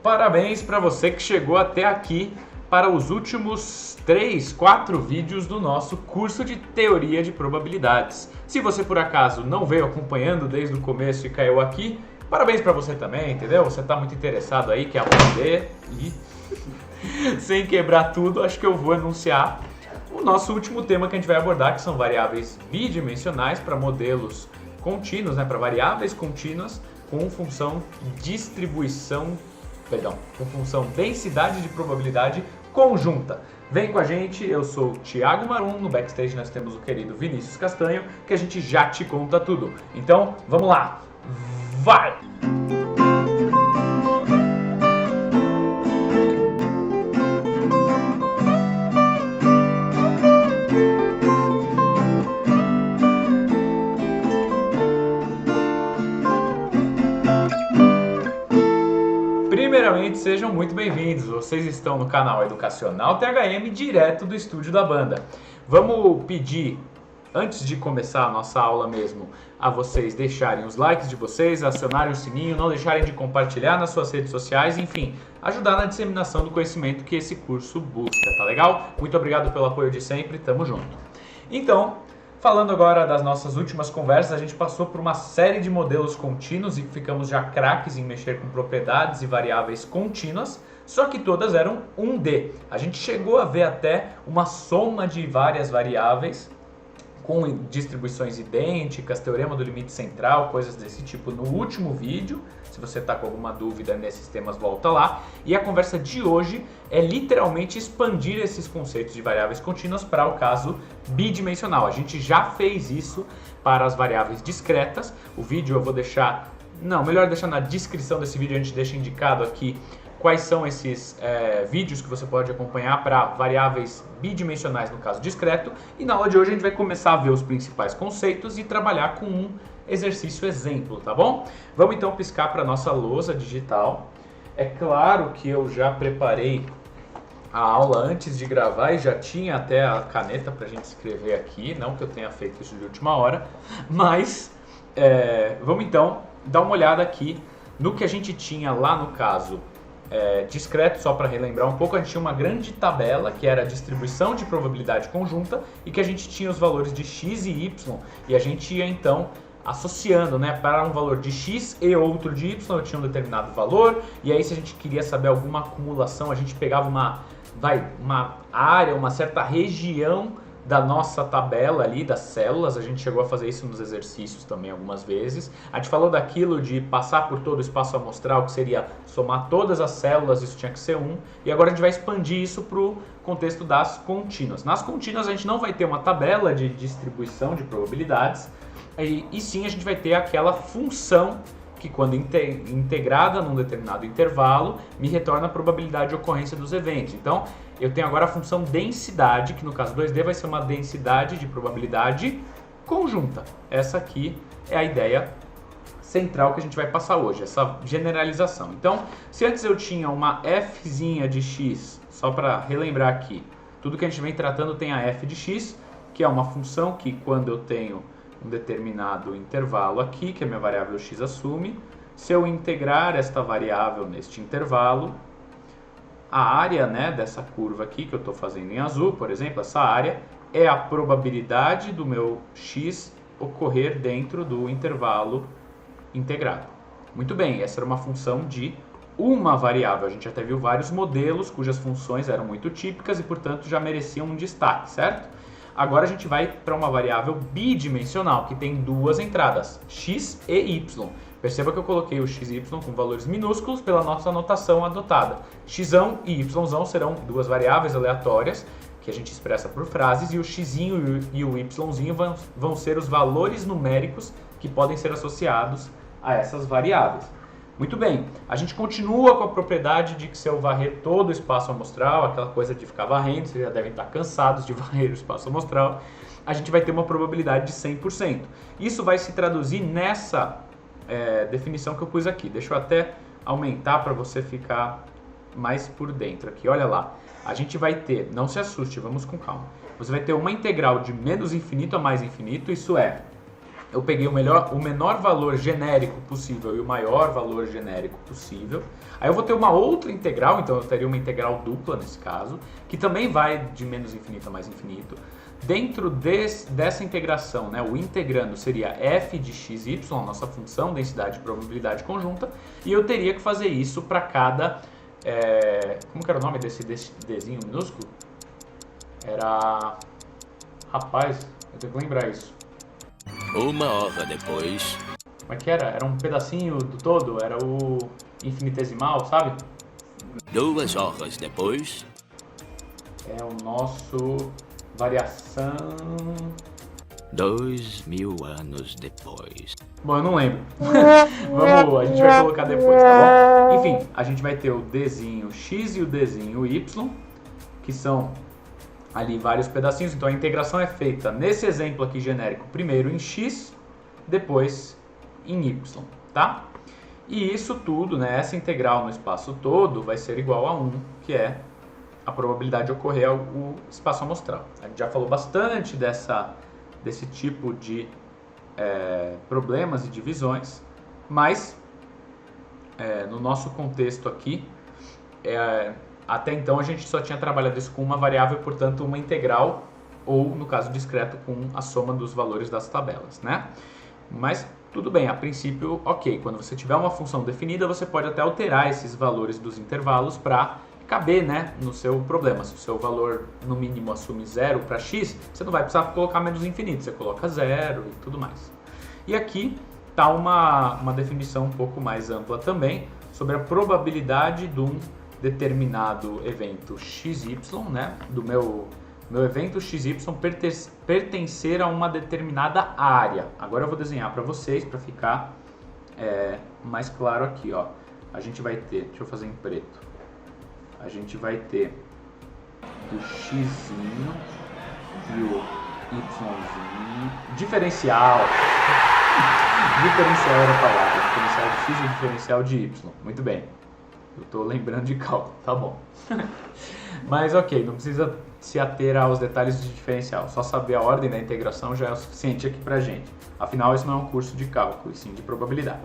Parabéns para você que chegou até aqui para os últimos 3, 4 vídeos do nosso curso de Teoria de Probabilidades. Se você por acaso não veio acompanhando desde o começo e caiu aqui, parabéns para você também, entendeu? Você está muito interessado aí, quer aprender e sem quebrar tudo, acho que eu vou anunciar o nosso último tema que a gente vai abordar, que são variáveis bidimensionais para modelos contínuos, para variáveis contínuas com função densidade de probabilidade conjunta. Vem com a gente, eu sou o Thiago Marum, no backstage nós temos o querido Vinícius Castanho, que a gente já te conta tudo. Então, vamos lá, vai! Primeiramente, sejam muito bem-vindos. Vocês estão no canal Educacional THM, direto do estúdio da banda. Vamos pedir, antes de começar a nossa aula mesmo, a vocês deixarem os likes de vocês, acionarem o sininho, não deixarem de compartilhar nas suas redes sociais, enfim, ajudar na disseminação do conhecimento que esse curso busca, tá legal? Muito obrigado pelo apoio de sempre, tamo junto. Então, falando agora das nossas últimas conversas, a gente passou por uma série de modelos contínuos e ficamos já craques em mexer com propriedades e variáveis contínuas, só que todas eram 1D. A gente chegou a ver até uma soma de várias variáveis com distribuições idênticas, teorema do limite central, coisas desse tipo no último vídeo. Se você está com alguma dúvida nesses temas, volta lá. E a conversa de hoje é literalmente expandir esses conceitos de variáveis contínuas para o caso bidimensional. A gente já fez isso para as variáveis discretas. O vídeo eu vou deixar... Não, melhor deixar na descrição desse vídeo, a gente deixa indicado aqui quais são esses vídeos que você pode acompanhar para variáveis bidimensionais no caso discreto. E na aula de hoje a gente vai começar a ver os principais conceitos e trabalhar com um exercício exemplo, tá bom? Vamos então piscar para a nossa lousa digital. É claro que eu já preparei a aula antes de gravar e já tinha até a caneta para a gente escrever aqui, não que eu tenha feito isso de última hora, mas vamos então dar uma olhada aqui no que a gente tinha lá no caso discreto. Só para relembrar um pouco, a gente tinha uma grande tabela que era a distribuição de probabilidade conjunta e que a gente tinha os valores de x e y e a gente ia então associando, para um valor de x e outro de y, eu tinha um determinado valor, e aí se a gente queria saber alguma acumulação, a gente pegava uma área, uma certa região da nossa tabela ali, das células. A gente chegou a fazer isso nos exercícios também algumas vezes. A gente falou daquilo de passar por todo o espaço amostral, que seria somar todas as células, isso tinha que ser 1. E agora a gente vai expandir isso para o contexto das contínuas. Nas contínuas a gente não vai ter uma tabela de distribuição de probabilidades, e sim a gente vai ter aquela função que, quando integrada num determinado intervalo, me retorna a probabilidade de ocorrência dos eventos. Então, eu tenho agora a função densidade, que no caso 2D vai ser uma densidade de probabilidade conjunta. Essa aqui é a ideia central que a gente vai passar hoje, essa generalização. Então, se antes eu tinha uma fzinha de x, só para relembrar aqui, tudo que a gente vem tratando tem a f de x, que é uma função que, quando eu tenho um determinado intervalo aqui, que a minha variável x assume, se eu integrar esta variável neste intervalo, a área dessa curva aqui que eu estou fazendo em azul, por exemplo, essa área é a probabilidade do meu x ocorrer dentro do intervalo integrado. Muito bem, essa era uma função de uma variável. A gente até viu vários modelos cujas funções eram muito típicas e, portanto, já mereciam um destaque, certo? Agora a gente vai para uma variável bidimensional, que tem duas entradas, x e y. Perceba que eu coloquei o x e y com valores minúsculos pela nossa anotação adotada. X e y serão duas variáveis aleatórias, que a gente expressa por frases, e o x e o y vão ser os valores numéricos que podem ser associados a essas variáveis. Muito bem, a gente continua com a propriedade de que se eu varrer todo o espaço amostral, aquela coisa de ficar varrendo, vocês já devem estar cansados de varrer o espaço amostral, a gente vai ter uma probabilidade de 100%. Isso vai se traduzir nessa definição que eu pus aqui. Deixa eu até aumentar para você ficar mais por dentro aqui. Olha lá, a gente vai ter, não se assuste, vamos com calma. Você vai ter uma integral de menos infinito a mais infinito, isso é eu peguei o menor valor genérico possível e o maior valor genérico possível. Aí eu vou ter uma outra integral, então eu teria uma integral dupla nesse caso, que também vai de menos infinito a mais infinito. Dentro dessa integração, né, o integrando seria f de xy, nossa função, densidade e probabilidade conjunta, e eu teria que fazer isso para cada... como que era o nome desse Dzinho minúsculo? Era... Rapaz, eu tenho que lembrar isso. 1 hora depois. Como é que era? Era um pedacinho do todo? Era o infinitesimal, sabe? 2 horas depois. É o nosso variação... 2000 anos depois. Bom, eu não lembro. A gente vai colocar depois, tá bom? Enfim, a gente vai ter o Dzinho x e o Dzinho y, que são ali vários pedacinhos. Então a integração é feita, nesse exemplo aqui genérico, primeiro em x, depois em y, tá? E isso tudo, né, essa integral no espaço todo vai ser igual a 1, que é a probabilidade de ocorrer o espaço amostral. A gente já falou bastante desse tipo de problemas e divisões, mas no nosso contexto aqui, até então a gente só tinha trabalhado isso com uma variável, portanto uma integral, ou no caso discreto com a soma dos valores das tabelas, né? Mas tudo bem, a princípio, ok. Quando você tiver uma função definida, você pode até alterar esses valores dos intervalos para caber, né, no seu problema. Se o seu valor no mínimo assume 0 para x, você não vai precisar colocar menos infinito, você coloca 0 e tudo mais. E aqui está uma definição um pouco mais ampla também sobre a probabilidade de um determinado evento xy, né, do meu evento xy pertencer a uma determinada área. Agora eu vou desenhar para vocês para ficar mais claro aqui, ó. A gente vai ter, deixa eu fazer em preto. A gente vai ter o xzinho e o yzinho. Diferencial. Diferencial era a palavra. Diferencial de x e diferencial de y. Muito bem. Eu estou lembrando de cálculo, tá bom. Mas ok, não precisa se ater aos detalhes de diferencial. Só saber a ordem da integração já é o suficiente aqui pra gente. Afinal, isso não é um curso de cálculo, e sim de probabilidade.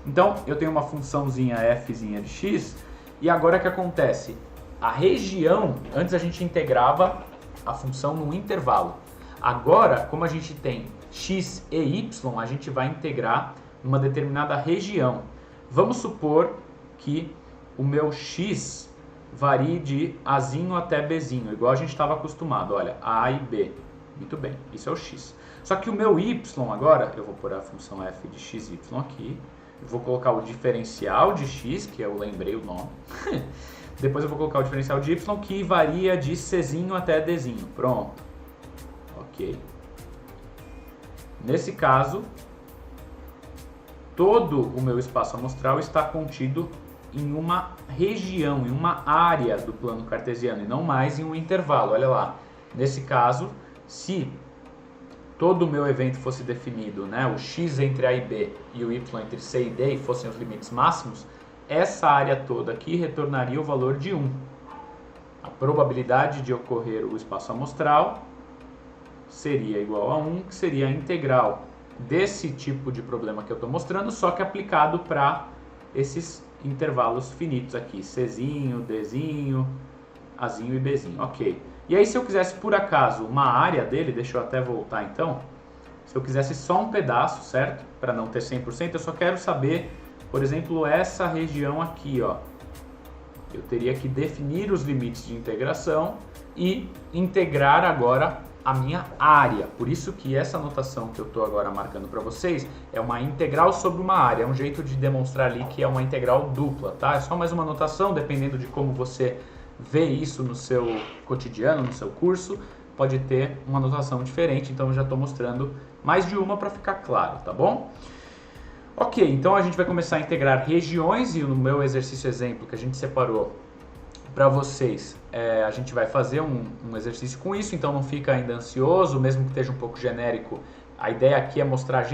Então, eu tenho uma funçãozinha fzinha de x, e agora o que acontece? A região, antes a gente integrava a função num intervalo. Agora, como a gente tem x e y, a gente vai integrar numa determinada região. Vamos supor que o meu x varie de azinho até bzinho, igual a gente estava acostumado, olha, a e b. Muito bem, isso é o x. Só que o meu y agora, eu vou pôr a função f de xy aqui, eu vou colocar o diferencial de x, que eu lembrei o nome, depois eu vou colocar o diferencial de y, que varia de czinho até dzinho. Pronto. Ok. Nesse caso, todo o meu espaço amostral está contido em uma região, em uma área do plano cartesiano, e não mais em um intervalo. Olha lá, nesse caso, se todo o meu evento fosse definido, né, o x entre a e b e o y entre c e d, e fossem os limites máximos, essa área toda aqui retornaria o valor de 1. A probabilidade de ocorrer o espaço amostral seria igual a 1, que seria a integral desse tipo de problema que eu estou mostrando, só que aplicado para esses intervalos finitos aqui, czinho, dzinho, azinho e bzinho, ok. E aí se eu quisesse por acaso uma área dele, deixa eu até voltar então, se eu quisesse só um pedaço, certo? Para não ter 100%, eu só quero saber, por exemplo, essa região aqui, ó. Eu teria que definir os limites de integração e integrar agora a minha área. Por isso que essa notação que eu estou agora marcando para vocês é uma integral sobre uma área. É um jeito de demonstrar ali que é uma integral dupla, tá? É só mais uma notação, dependendo de como você vê isso no seu cotidiano, no seu curso, pode ter uma notação diferente. Então eu já estou mostrando mais de uma para ficar claro, tá bom? Ok, então a gente vai começar a integrar regiões, e no meu exercício exemplo que a gente separou para vocês, a gente vai fazer um exercício com isso, então não fica ainda ansioso, mesmo que esteja um pouco genérico. A ideia aqui é mostrar a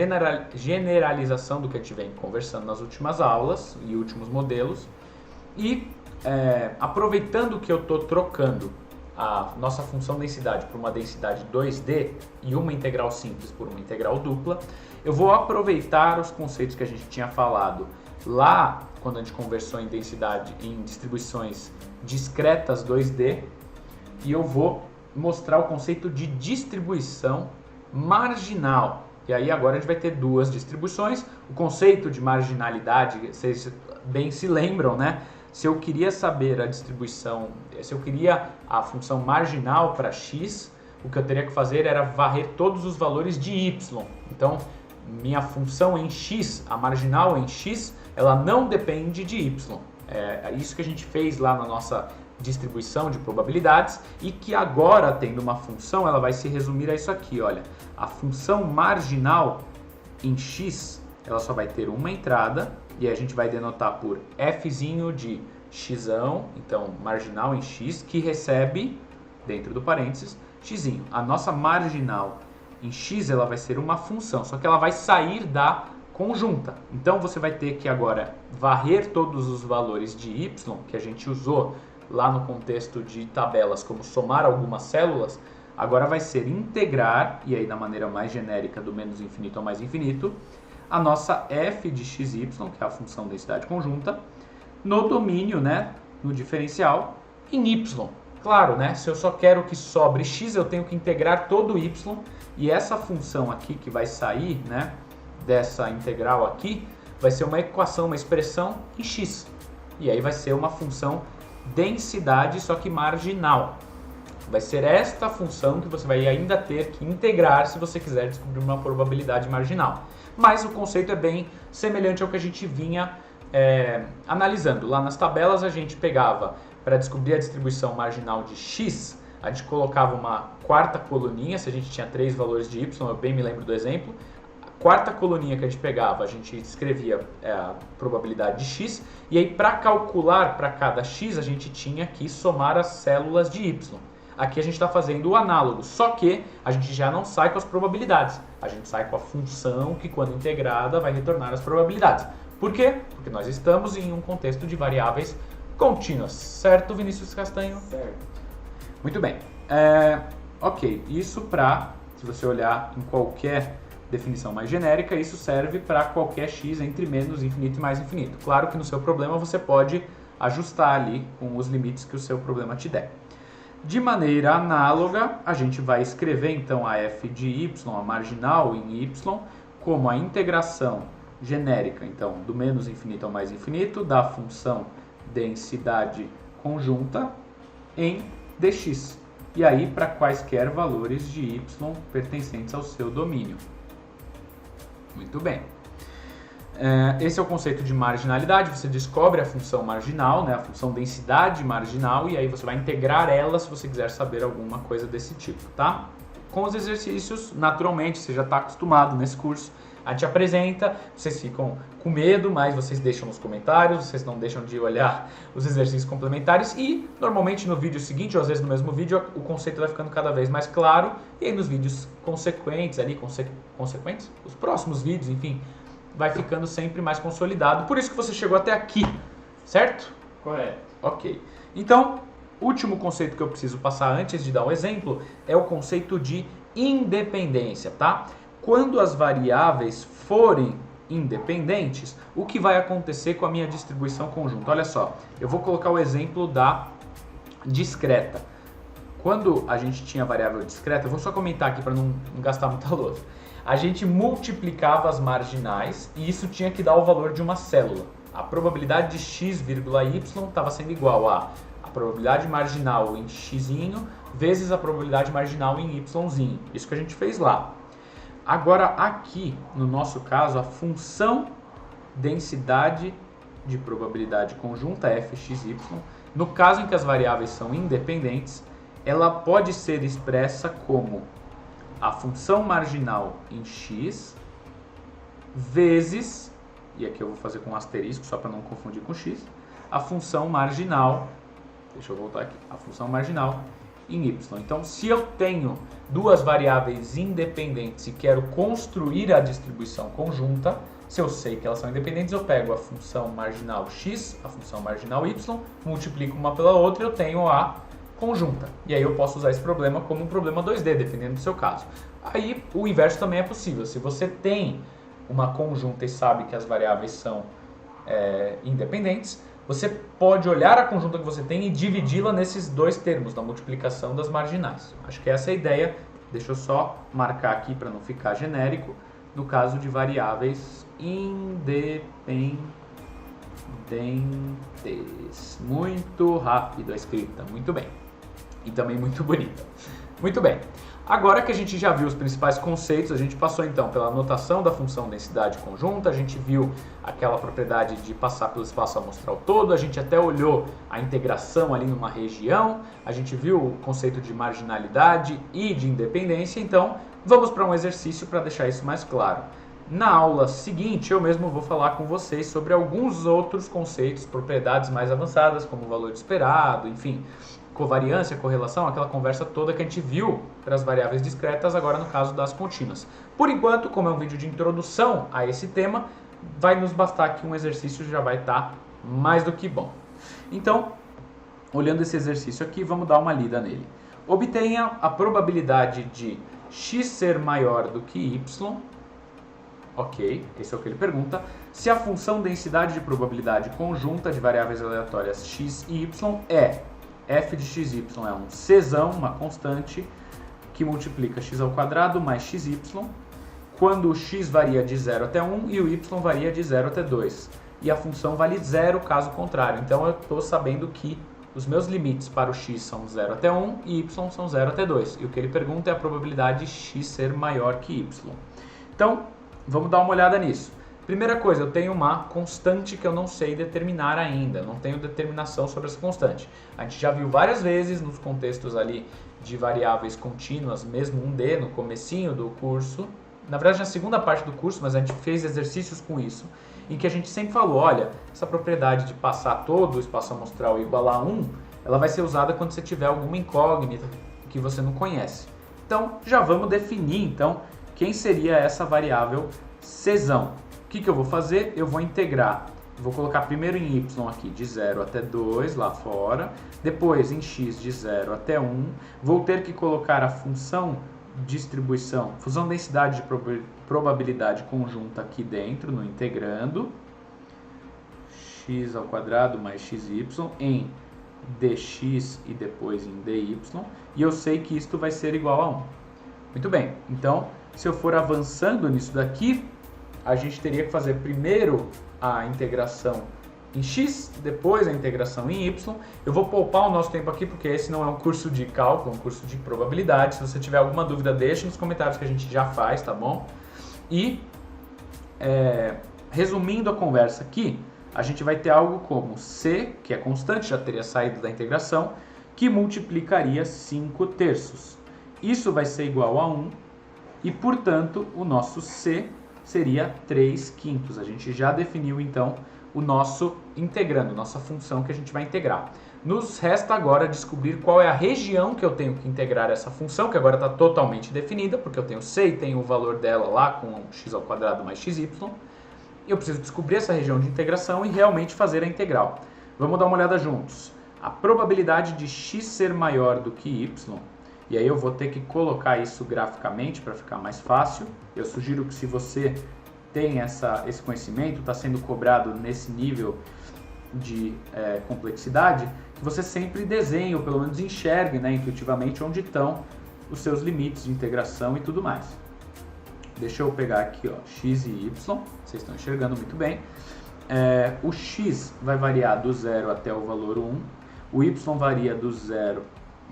generalização do que a gente vem conversando nas últimas aulas e últimos modelos. E aproveitando que eu estou trocando a nossa função densidade por uma densidade 2D e uma integral simples por uma integral dupla, eu vou aproveitar os conceitos que a gente tinha falado lá quando a gente conversou em densidade em distribuições discretas 2D, e eu vou mostrar o conceito de distribuição marginal. E aí agora a gente vai ter duas distribuições. O conceito de marginalidade, vocês bem se lembram, né? Se eu queria saber a distribuição, se eu queria a função marginal para x, o que eu teria que fazer era varrer todos os valores de y. Então, minha função em x, a marginal em x, ela não depende de y. É isso que a gente fez lá na nossa distribuição de probabilidades, e que agora, tendo uma função, ela vai se resumir a isso aqui, olha. A função marginal em x, ela só vai ter uma entrada, e a gente vai denotar por fzinho de x, então marginal em x, que recebe, dentro do parênteses, xzinho. A nossa marginal em x, ela vai ser uma função, só que ela vai sair da conjunta. Então você vai ter que agora varrer todos os valores de y, que a gente usou lá no contexto de tabelas como somar algumas células, agora vai ser integrar, e aí da maneira mais genérica do menos infinito ao mais infinito, a nossa f de xy, que é a função densidade conjunta, no domínio, né, no diferencial, em y. Claro, né, se eu só quero que sobre x, eu tenho que integrar todo y, e essa função aqui que vai sair, né, dessa integral aqui, vai ser uma equação, uma expressão em x. E aí vai ser uma função densidade, só que marginal. Vai ser esta função que você vai ainda ter que integrar se você quiser descobrir uma probabilidade marginal. Mas o conceito é bem semelhante ao que a gente vinha analisando. Lá nas tabelas a gente pegava, para descobrir a distribuição marginal de x, a gente colocava uma quarta coluninha, se a gente tinha 3 valores de y, eu bem me lembro do exemplo. A quarta coluninha que a gente pegava, a gente escrevia a probabilidade de x, e aí para calcular para cada x, a gente tinha que somar as células de y. Aqui a gente está fazendo o análogo, só que a gente já não sai com as probabilidades. A gente sai com a função que, quando integrada, vai retornar as probabilidades. Por quê? Porque nós estamos em um contexto de variáveis contínuas. Certo, Vinícius Castanho? Certo. Muito bem. Ok, isso para, se você olhar em qualquer definição mais genérica, isso serve para qualquer x entre menos infinito e mais infinito. Claro que no seu problema você pode ajustar ali com os limites que o seu problema te der. De maneira análoga, a gente vai escrever então a f de y, a marginal em y, como a integração genérica, então, do menos infinito ao mais infinito, da função densidade conjunta em dx. E aí, para quaisquer valores de y pertencentes ao seu domínio. Muito bem. Esse é o conceito de marginalidade. Você descobre a função marginal, né, a função densidade marginal, e aí você vai integrar ela se você quiser saber alguma coisa desse tipo, tá? Com os exercícios, naturalmente, você já está acostumado nesse curso, a gente apresenta, vocês ficam com medo, mas vocês deixam nos comentários, vocês não deixam de olhar os exercícios complementares, e normalmente no vídeo seguinte, ou às vezes no mesmo vídeo, o conceito vai ficando cada vez mais claro, e aí nos vídeos consequentes, consequentes? Os próximos vídeos, enfim, vai ficando sempre mais consolidado. Por isso que você chegou até aqui, certo? Correto. Ok. Então, último conceito que eu preciso passar antes de dar um exemplo é o conceito de independência, tá? Quando as variáveis forem independentes, o que vai acontecer com a minha distribuição conjunta? Olha só, eu vou colocar o exemplo da discreta. Quando a gente tinha variável discreta, eu vou só comentar aqui para não gastar muita louça. A gente multiplicava as marginais e isso tinha que dar o valor de uma célula. A probabilidade de x, y estava sendo igual a probabilidade marginal em x vezes a probabilidade marginal em y. Isso que a gente fez lá. Agora aqui, no nosso caso, a função densidade de probabilidade conjunta, fxy, no caso em que as variáveis são independentes, ela pode ser expressa como a função marginal em x vezes, e aqui eu vou fazer com um asterisco só para não confundir com x, a função marginal, deixa eu voltar aqui, a função marginal em y. Então, se eu tenho duas variáveis independentes e quero construir a distribuição conjunta, se eu sei que elas são independentes, eu pego a função marginal x, a função marginal y, multiplico uma pela outra e eu tenho a conjunta. E aí eu posso usar esse problema como um problema 2D, dependendo do seu caso. Aí o inverso também é possível. Se você tem uma conjunta e sabe que as variáveis são independentes, você pode olhar a conjunta que você tem e dividi-la nesses dois termos, na multiplicação das marginais. Acho que essa é a ideia. Deixa eu só marcar aqui para não ficar genérico. No caso de variáveis independentes. Muito rápido a escrita, muito bem. E também muito bonita. Muito bem. Agora que a gente já viu os principais conceitos, a gente passou então pela notação da função densidade conjunta, a gente viu aquela propriedade de passar pelo espaço amostral todo, a gente até olhou a integração ali numa região, a gente viu o conceito de marginalidade e de independência, então vamos para um exercício para deixar isso mais claro. Na aula seguinte, eu mesmo vou falar com vocês sobre alguns outros conceitos, propriedades mais avançadas, como o valor esperado, enfim, covariância, correlação, aquela conversa toda que a gente viu para as variáveis discretas, agora no caso das contínuas. Por enquanto, como é um vídeo de introdução a esse tema, vai nos bastar que um exercício já vai estar mais do que bom. Então, olhando esse exercício aqui, vamos dar uma lida nele. Obtenha a probabilidade de x ser maior do que y. Ok, esse é o que ele pergunta. Se a função densidade de probabilidade conjunta de variáveis aleatórias x e y é f de xy é um czão, uma constante, que multiplica x ao quadrado mais xy, quando o x varia de 0 até 1 e o y varia de 0 até 2. E a função vale 0 caso contrário. Então eu estou sabendo que os meus limites para o x são 0 até 1 e y são 0 até 2. E o que ele pergunta é a probabilidade de x ser maior que y. Então, vamos dar uma olhada nisso. Primeira coisa, eu tenho uma constante que eu não sei determinar ainda, não tenho determinação sobre essa constante. A gente já viu várias vezes nos contextos ali de variáveis contínuas, mesmo 1D, no comecinho do curso, na verdade na segunda parte do curso, mas a gente fez exercícios com isso, em que a gente sempre falou, olha, essa propriedade de passar todo o espaço amostral igual a 1, ela vai ser usada quando você tiver alguma incógnita que você não conhece. Então, já vamos definir, então, quem seria essa variável czão. O que eu vou fazer? Eu vou integrar, vou colocar primeiro em y aqui de 0 até 2 lá fora, depois em x de 0 até 1, vou ter que colocar a função distribuição, função densidade de probabilidade conjunta aqui dentro, no integrando, x ao quadrado mais xy em dx e depois em dy, e eu sei que isto vai ser igual a 1. Muito bem, então se eu for avançando nisso daqui, a gente teria que fazer primeiro a integração em x, depois a integração em y. Eu vou poupar o nosso tempo aqui porque esse não é um curso de cálculo, é um curso de probabilidade. Se você tiver alguma dúvida, deixe nos comentários que a gente já faz, tá bom? E, resumindo a conversa aqui, a gente vai ter algo como c, que é constante, já teria saído da integração, que multiplicaria 5/3. Isso vai ser igual a 1 e, portanto, o nosso c seria 3/5. A gente já definiu, então, o nosso integrando, nossa função que a gente vai integrar. Nos resta agora descobrir qual é a região que eu tenho que integrar essa função, que agora está totalmente definida, porque eu tenho c e tenho o valor dela lá com x ao quadrado mais xy. Eu preciso descobrir essa região de integração e realmente fazer a integral. Vamos dar uma olhada juntos. A probabilidade de x ser maior do que y, e aí eu vou ter que colocar isso graficamente para ficar mais fácil. Eu sugiro que se você tem esse conhecimento, está sendo cobrado nesse nível de complexidade, que você sempre desenhe, ou pelo menos enxergue, né, intuitivamente onde estão os seus limites de integração e tudo mais. Deixa eu pegar aqui, ó, x e y, vocês estão enxergando muito bem. O x vai variar do 0 até o valor 1, o y varia do 0...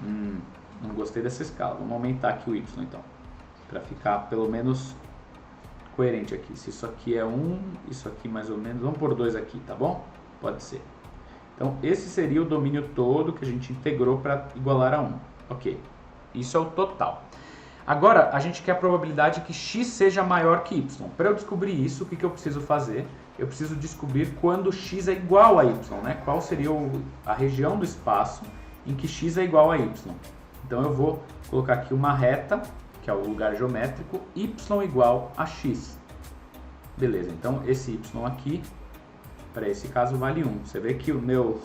não gostei dessa escala, vamos aumentar aqui o y então, para ficar pelo menos coerente aqui. Se isso aqui é 1, isso aqui mais ou menos, vamos por 2 aqui, tá bom? Pode ser. Então esse seria o domínio todo que a gente integrou para igualar a 1. Ok, isso é o total. Agora a gente quer a probabilidade que x seja maior que y. Para eu descobrir isso, o que eu preciso fazer? Eu preciso descobrir quando x é igual a y, né? Qual seria a região do espaço em que x é igual a y. Então eu vou colocar aqui uma reta, que é o lugar geométrico, y igual a x. Beleza, então esse y aqui, para esse caso, vale 1. Você vê que o meu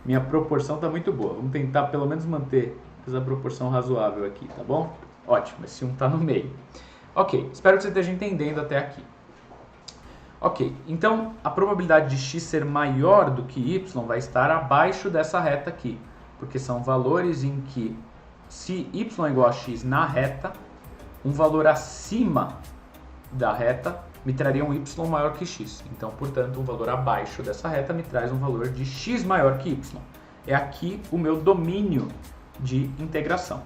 minha proporção está muito boa. Vamos tentar pelo menos manter essa proporção razoável aqui, tá bom? Ótimo, esse 1 está no meio. Ok, espero que você esteja entendendo até aqui. Ok, então a probabilidade de x ser maior do que y vai estar abaixo dessa reta aqui, porque são valores em que, se y é igual a x na reta, um valor acima da reta me traria um y maior que x. Então, portanto, um valor abaixo dessa reta me traz um valor de x maior que y. É aqui o meu domínio de integração.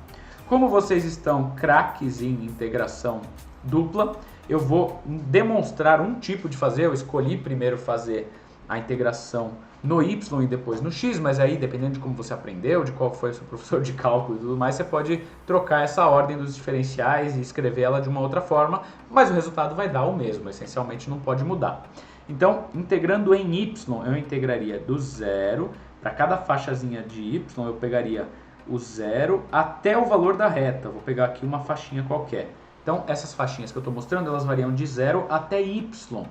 Como vocês estão craques em integração dupla, eu vou demonstrar um tipo de fazer. Eu escolhi primeiro fazer a integração no y e depois no x, mas aí, dependendo de como você aprendeu, de qual foi o seu professor de cálculo e tudo mais, você pode trocar essa ordem dos diferenciais e escrever ela de uma outra forma, mas o resultado vai dar o mesmo, essencialmente não pode mudar. Então, integrando em y, eu integraria do zero, para cada faixazinha de y, eu pegaria o zero até o valor da reta. Vou pegar aqui uma faixinha qualquer. Então, essas faixinhas que eu estou mostrando, elas variam de 0 até y.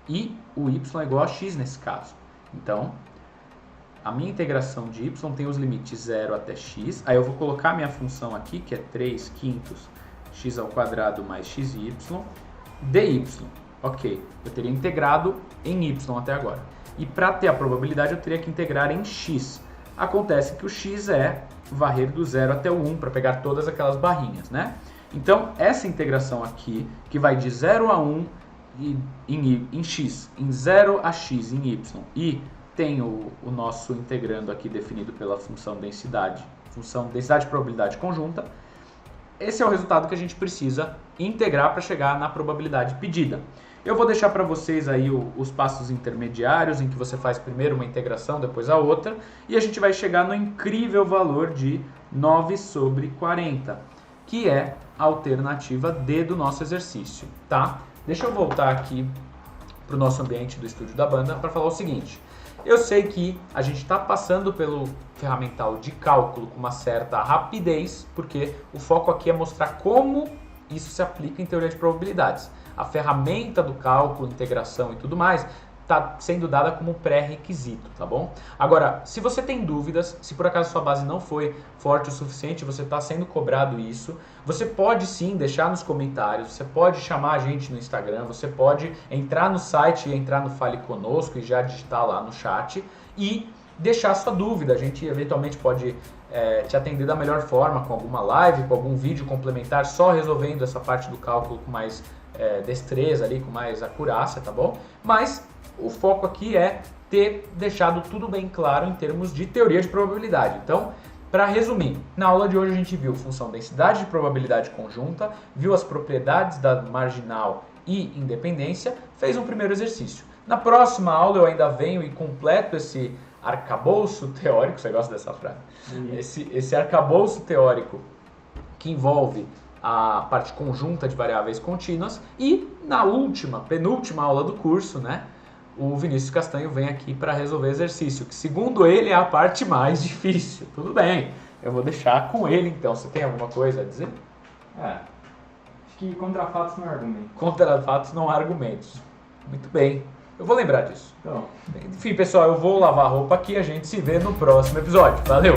E o y é igual a x nesse caso. Então, a minha integração de y tem os limites 0 até x. Aí eu vou colocar a minha função aqui, que é 3 quintos x ao quadrado mais xy, dy. Ok, eu teria integrado em y até agora. E para ter a probabilidade, eu teria que integrar em x. Acontece que o x é varrer do 0 até o 1, para pegar todas aquelas barrinhas, né? Então, essa integração aqui, que vai de 0 a 1 em x, em 0 a x em y, e tem o nosso integrando aqui definido pela função densidade e probabilidade conjunta, esse é o resultado que a gente precisa integrar para chegar na probabilidade pedida. Eu vou deixar para vocês aí os passos intermediários, em que você faz primeiro uma integração, depois a outra, e a gente vai chegar no incrível valor de 9 sobre 40, que é a alternativa D do nosso exercício, tá? Deixa eu voltar aqui para o nosso ambiente do estúdio da banda para falar o seguinte. Eu sei que a gente está passando pelo ferramental de cálculo com uma certa rapidez, porque o foco aqui é mostrar como isso se aplica em teoria de probabilidades. A ferramenta do cálculo, integração e tudo mais está sendo dada como pré-requisito, tá bom? Agora, se você tem dúvidas, se por acaso sua base não foi forte o suficiente, você está sendo cobrado isso, você pode sim deixar nos comentários, você pode chamar a gente no Instagram, você pode entrar no site e entrar no Fale Conosco e já digitar lá no chat e deixar sua dúvida. A gente eventualmente pode te atender da melhor forma, com alguma live, com algum vídeo complementar, só resolvendo essa parte do cálculo com mais destreza ali, com mais acurácia, tá bom? Mas o foco aqui é ter deixado tudo bem claro em termos de teoria de probabilidade. Então, para resumir, na aula de hoje a gente viu função densidade de probabilidade conjunta, viu as propriedades da marginal e independência, fez um primeiro exercício. Na próxima aula eu ainda venho e completo esse arcabouço teórico, você gosta dessa frase? Esse arcabouço teórico que envolve a parte conjunta de variáveis contínuas, e na penúltima aula do curso, né, o Vinícius Castanho vem aqui para resolver exercício, que segundo ele é a parte mais difícil. Tudo bem, eu vou deixar com ele então. Você tem alguma coisa a dizer? Acho que contra fatos não há argumentos. Contra fatos não há argumentos. Muito bem, eu vou lembrar disso. Então. Enfim, pessoal, eu vou lavar a roupa aqui, a gente se vê no próximo episódio. Valeu!